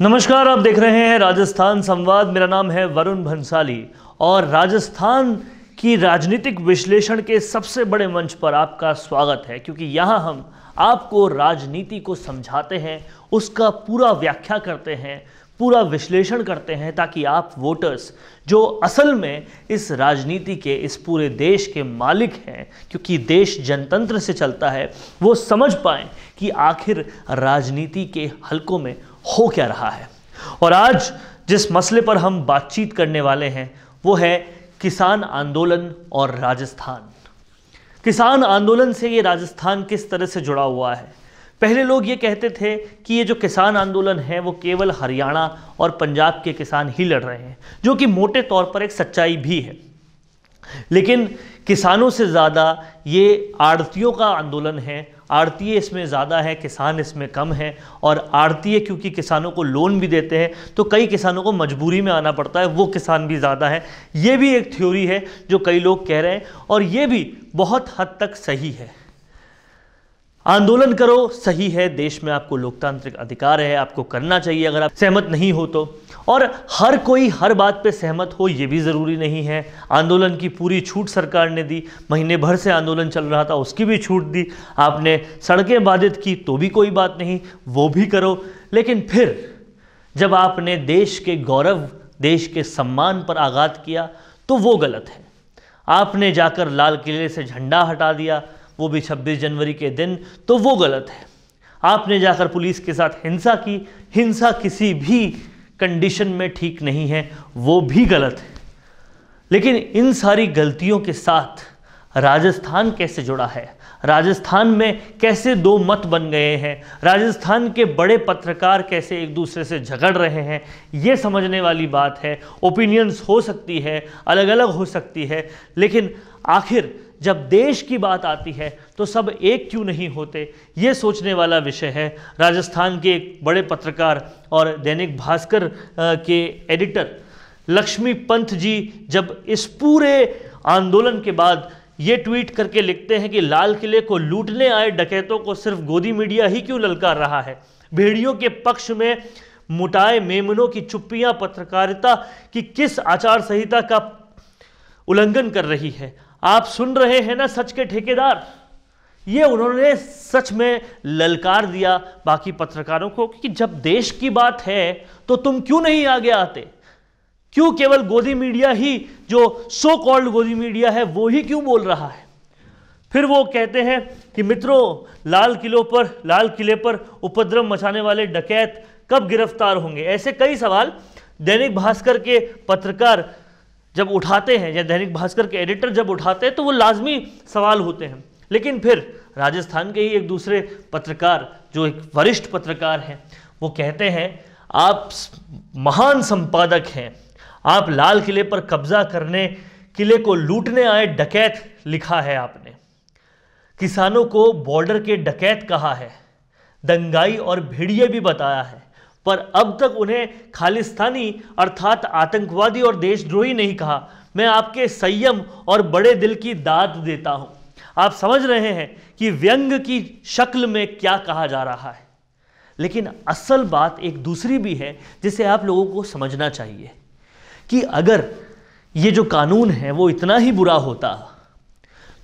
नमस्कार, आप देख रहे हैं राजस्थान संवाद। मेरा नाम है वरुण भंसाली और राजस्थान की राजनीतिक विश्लेषण के सबसे बड़े मंच पर आपका स्वागत है, क्योंकि यहाँ हम आपको राजनीति को समझाते हैं, उसका पूरा व्याख्या करते हैं, पूरा विश्लेषण करते हैं, ताकि आप वोटर्स जो असल में इस राजनीति के, इस पूरे देश के मालिक हैं, क्योंकि देश जनतंत्र से चलता है, वो समझ पाएं कि आखिर राजनीति के हलकों में हो क्या रहा है। और आज जिस मसले पर हम बातचीत करने वाले हैं वो है किसान आंदोलन और राजस्थान। किसान आंदोलन से ये राजस्थान किस तरह से जुड़ा हुआ है। पहले लोग ये कहते थे कि ये जो किसान आंदोलन है वो केवल हरियाणा और पंजाब के किसान ही लड़ रहे हैं, जो कि मोटे तौर पर एक सच्चाई भी है। लेकिन किसानों से ज़्यादा ये आड़तियों का आंदोलन है। आड़तीय इसमें ज़्यादा है, किसान इसमें कम है। और आड़तीय क्योंकि किसानों को लोन भी देते हैं तो कई किसानों को मजबूरी में आना पड़ता है, वो किसान भी ज़्यादा है। ये भी एक थ्योरी है जो कई लोग कह रहे हैं और ये भी बहुत हद तक सही है। आंदोलन करो, सही है, देश में आपको लोकतांत्रिक अधिकार है, आपको करना चाहिए अगर आप सहमत नहीं हो तो। और हर कोई हर बात पे सहमत हो ये भी ज़रूरी नहीं है। आंदोलन की पूरी छूट सरकार ने दी, महीने भर से आंदोलन चल रहा था उसकी भी छूट दी। आपने सड़कें बाधित की तो भी कोई बात नहीं, वो भी करो। लेकिन फिर जब आपने देश के गौरव, देश के सम्मान पर आघात किया तो वो गलत है। आपने जाकर लाल किले से झंडा हटा दिया, वो भी 26 जनवरी के दिन, तो वो गलत है। आपने जाकर पुलिस के साथ हिंसा की, हिंसा किसी भी कंडीशन में ठीक नहीं है, वो भी गलत है। लेकिन इन सारी गलतियों के साथ राजस्थान कैसे जुड़ा है, राजस्थान में कैसे दो मत बन गए हैं, राजस्थान के बड़े पत्रकार कैसे एक दूसरे से झगड़ रहे हैं, ये समझने वाली बात है। ओपिनियंस हो सकती है, अलग अलग हो सकती है, लेकिन आखिर जब देश की बात आती है तो सब एक क्यों नहीं होते, ये सोचने वाला विषय है। राजस्थान के एक बड़े पत्रकार और दैनिक भास्कर के एडिटर लक्ष्मी पंत जी जब इस पूरे आंदोलन के बाद ये ट्वीट करके लिखते हैं कि लाल किले को लूटने आए डकैतों को सिर्फ गोदी मीडिया ही क्यों ललकार रहा है, भेड़ियों के पक्ष में मुटाए मेमनों की चुप्पियां पत्रकारिता की किस आचार संहिता का उल्लंघन कर रही है। आप सुन रहे हैं ना सच के ठेकेदार, ये उन्होंने सच में ललकार दिया बाकी पत्रकारों को कि जब देश की बात है तो तुम क्यों नहीं आगे आते, क्यों केवल गोदी मीडिया ही, जो सो कॉल्ड गोदी मीडिया है, वो ही क्यों बोल रहा है। फिर वो कहते हैं कि मित्रों, लाल किले पर उपद्रव मचाने वाले डकैत कब गिरफ्तार होंगे। ऐसे कई सवाल दैनिक भास्कर के पत्रकार जब उठाते हैं या दैनिक भास्कर के एडिटर जब उठाते हैं तो वो लाजमी सवाल होते हैं। लेकिन फिर राजस्थान के ही एक दूसरे पत्रकार, जो एक वरिष्ठ पत्रकार हैं, वो कहते हैं आप महान संपादक हैं, आप लाल किले पर कब्जा करने, किले को लूटने आए डकैत लिखा है आपने, किसानों को बॉर्डर के डकैत कहा है, दंगाई और भेड़िए भी बताया है, पर अब तक उन्हें खालिस्तानी अर्थात आतंकवादी और देशद्रोही नहीं कहा। मैं आपके संयम और बड़े दिल की दाद देता हूं। आप समझ रहे हैं कि व्यंग की शक्ल में क्या कहा जा रहा है। लेकिन असल बात एक दूसरी भी है जिसे आप लोगों को समझना चाहिए कि अगर ये जो कानून है वो इतना ही बुरा होता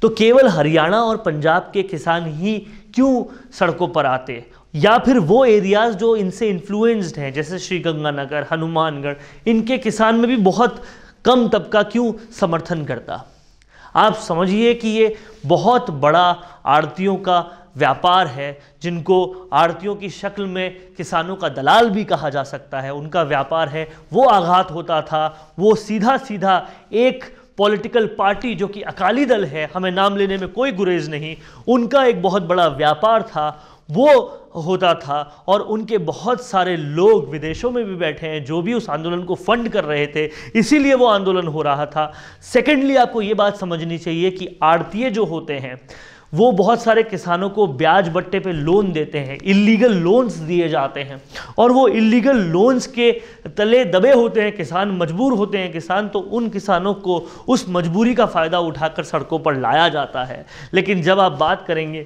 तो केवल हरियाणा और पंजाब के किसान ही क्यों सड़कों पर आते, या फिर वो एरियाज जो इनसे इन्फ्लुएंस्ड हैं जैसे श्रीगंगानगर, हनुमानगढ़, इनके किसान में भी बहुत कम तबका क्यों समर्थन करता। आप समझिए कि ये बहुत बड़ा आड़तियों का व्यापार है, जिनको आड़तियों की शक्ल में किसानों का दलाल भी कहा जा सकता है, उनका व्यापार है। वो आघात होता था, वो सीधा सीधा एक पॉलिटिकल पार्टी जो कि अकाली दल है, हमें नाम लेने में कोई गुरेज नहीं, उनका एक बहुत बड़ा व्यापार था, वो होता था। और उनके बहुत सारे लोग विदेशों में भी बैठे हैं जो भी उस आंदोलन को फंड कर रहे थे, इसीलिए वो आंदोलन हो रहा था। सेकेंडली, आपको ये बात समझनी चाहिए कि आड़तीय जो होते हैं वो बहुत सारे किसानों को ब्याज बट्टे पे लोन देते हैं, इलीगल लोन्स दिए जाते हैं, और वो इलीगल लोन्स के तले दबे होते हैं किसान, मजबूर होते हैं किसान, तो उन किसानों को उस मजबूरी का फ़ायदा उठाकर सड़कों पर लाया जाता है। लेकिन जब आप बात करेंगे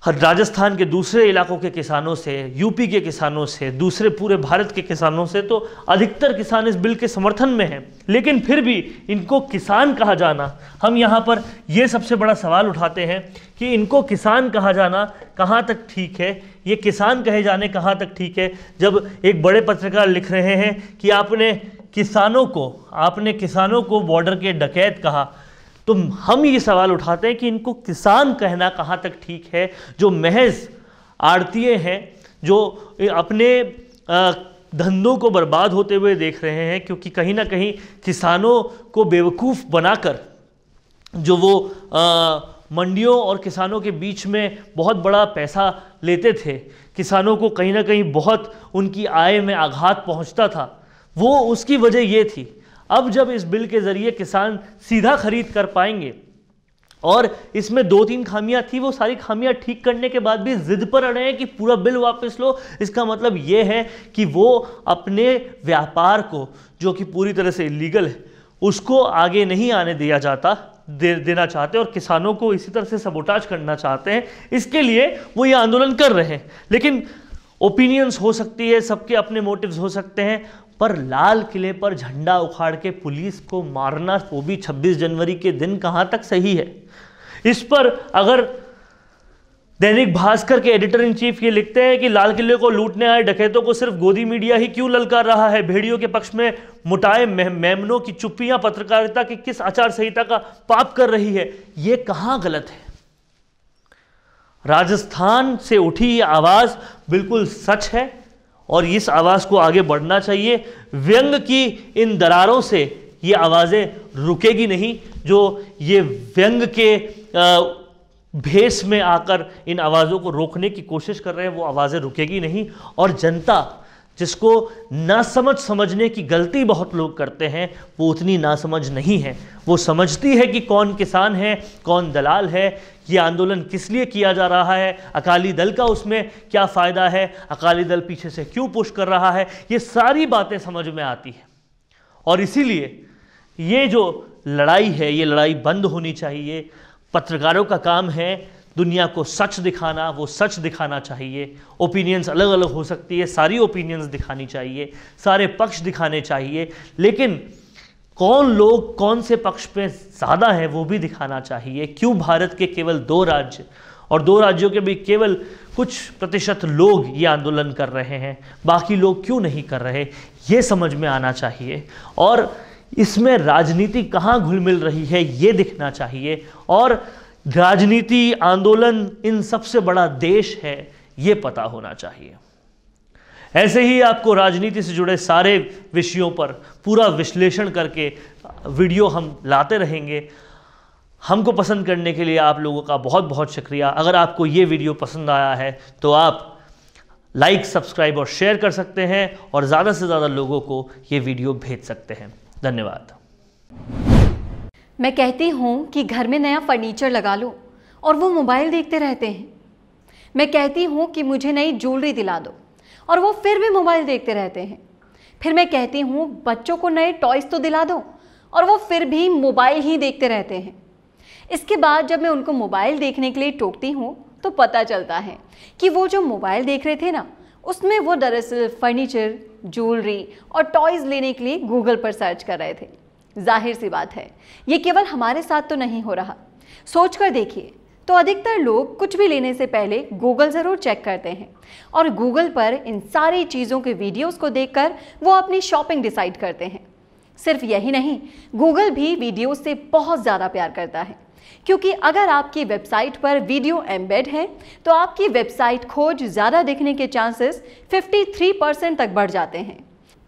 राजस्थान के दूसरे इलाकों के किसानों से, यूपी के किसानों से, दूसरे पूरे भारत के किसानों से, तो अधिकतर किसान इस बिल के समर्थन में हैं। लेकिन फिर भी इनको किसान कहा जाना, हम यहाँ पर ये सबसे बड़ा सवाल उठाते हैं कि इनको किसान कहा जाना कहाँ तक ठीक है, ये किसान कहे जाने कहाँ तक ठीक है। जब एक बड़े पत्रकार लिख रहे हैं कि आपने किसानों को बॉर्डर के डकैत कहा, तो हम ये सवाल उठाते हैं कि इनको किसान कहना कहाँ तक ठीक है, जो महज आड़तिए हैं, जो अपने धंधों को बर्बाद होते हुए देख रहे हैं, क्योंकि कहीं ना कहीं किसानों को बेवकूफ़ बनाकर जो वो मंडियों और किसानों के बीच में बहुत बड़ा पैसा लेते थे, किसानों को कहीं ना कहीं बहुत उनकी आय में आघात पहुंचता था, वो उसकी वजह ये थी। अब जब इस बिल के ज़रिए किसान सीधा खरीद कर पाएंगे, और इसमें 2-3 खामियां थी, वो सारी खामियां ठीक करने के बाद भी जिद पर अड़े हैं कि पूरा बिल वापस लो, इसका मतलब ये है कि वो अपने व्यापार को, जो कि पूरी तरह से इलीगल है, उसको आगे नहीं आने देना चाहते और किसानों को इसी तरह से सबोटाज करना चाहते हैं। इसके लिए वो ये आंदोलन कर रहे हैं। लेकिन ओपिनियंस हो सकती है, सबके अपने मोटिव्स हो सकते हैं, पर लाल किले पर झंडा उखाड़ के पुलिस को मारना, वो भी 26 जनवरी के दिन, कहाँ तक सही है? इस पर अगर दैनिक भास्कर के एडिटर इन चीफ ये लिखते हैं कि लाल किले को लूटने आए डकैतों को सिर्फ गोदी मीडिया ही क्यों ललकार रहा है, भेड़ियों के पक्ष में मुटाए मेमनों की चुप्पियां पत्रकारिता की किस आचार संहिता का पाप कर रही है, ये कहाँ गलत है? राजस्थान से उठी ये आवाज़ बिल्कुल सच है और इस आवाज़ को आगे बढ़ना चाहिए। व्यंग की इन दरारों से ये आवाज़ें रुकेगी नहीं। जो ये व्यंग के भेष में आकर इन आवाज़ों को रोकने की कोशिश कर रहे हैं, वो आवाज़ें रुकेगी नहीं। और जनता, जिसको नासमझ समझने की गलती बहुत लोग करते हैं, वो उतनी नासमझ नहीं है। वो समझती है कि कौन किसान है, कौन दलाल है, ये आंदोलन किस लिए किया जा रहा है, अकाली दल का उसमें क्या फ़ायदा है, अकाली दल पीछे से क्यों पुश कर रहा है, ये सारी बातें समझ में आती हैं। और इसीलिए ये जो लड़ाई है, ये लड़ाई बंद होनी चाहिए। पत्रकारों का काम है दुनिया को सच दिखाना, वो सच दिखाना चाहिए। ओपिनियंस अलग अलग हो सकती है, सारी ओपिनियंस दिखानी चाहिए, सारे पक्ष दिखाने चाहिए, लेकिन कौन लोग कौन से पक्ष पे ज़्यादा है वो भी दिखाना चाहिए। क्यों भारत के केवल 2 राज्य और 2 राज्यों के भी केवल कुछ प्रतिशत लोग ये आंदोलन कर रहे हैं, बाकी लोग क्यों नहीं कर रहे, ये समझ में आना चाहिए। और इसमें राजनीति कहाँ घुल मिल रही है ये दिखना चाहिए। और राजनीति, आंदोलन, इन सबसे बड़ा देश है, ये पता होना चाहिए। ऐसे ही आपको राजनीति से जुड़े सारे विषयों पर पूरा विश्लेषण करके वीडियो हम लाते रहेंगे। हमको पसंद करने के लिए आप लोगों का बहुत बहुत शुक्रिया। अगर आपको ये वीडियो पसंद आया है तो आप लाइक, सब्सक्राइब और शेयर कर सकते हैं और ज़्यादा से ज़्यादा लोगों को ये वीडियो भेज सकते हैं। धन्यवाद। मैं कहती हूँ कि घर में नया फर्नीचर लगा लो और वो मोबाइल देखते रहते हैं। मैं कहती हूँ कि मुझे नई ज्वेलरी दिला दो और वो फिर भी मोबाइल देखते रहते हैं। फिर मैं कहती हूँ बच्चों को नए टॉयज़ तो दिला दो और वो फिर भी मोबाइल ही देखते रहते हैं। इसके बाद जब मैं उनको मोबाइल देखने के लिए टोकती हूँ तो पता चलता है कि वो जो मोबाइल देख रहे थे ना, उसमें वो दरअसल फर्नीचर, ज्वेलरी और टॉयज़ लेने के लिए गूगल पर सर्च कर रहे थे। जाहिर सी बात है, ये केवल हमारे साथ तो नहीं हो रहा। सोच कर देखिए तो अधिकतर लोग कुछ भी लेने से पहले गूगल ज़रूर चेक करते हैं और गूगल पर इन सारी चीज़ों के वीडियोस को देखकर वो अपनी शॉपिंग डिसाइड करते हैं। सिर्फ यही नहीं, गूगल भी वीडियो से बहुत ज़्यादा प्यार करता है, क्योंकि अगर आपकी वेबसाइट पर वीडियो एम्बेड है तो आपकी वेबसाइट खोज ज़्यादा दिखने के चांसेस 53% तक बढ़ जाते हैं।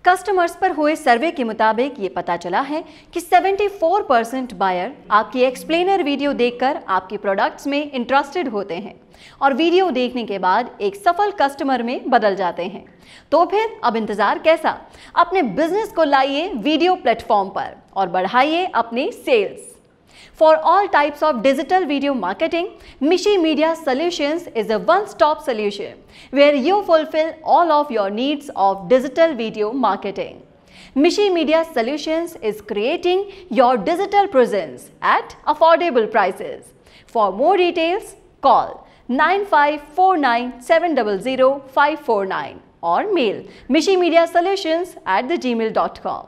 कस्टमर्स पर हुए सर्वे के मुताबिक ये पता चला है कि 74% बायर आपकी एक्सप्लेनर वीडियो देखकर आपके प्रोडक्ट्स में इंटरेस्टेड होते हैं और वीडियो देखने के बाद एक सफल कस्टमर में बदल जाते हैं। तो फिर अब इंतज़ार कैसा? अपने बिजनेस को लाइए वीडियो प्लेटफॉर्म पर और बढ़ाइए अपने sales. For all types of digital video marketing, Mishi Media Solutions is a one-stop solution where you fulfill all of your needs of digital video marketing. Mishi Media Solutions is creating your digital presence at affordable prices. For more details, call 9549700549 और mail mishimediasolutions@gmail.com।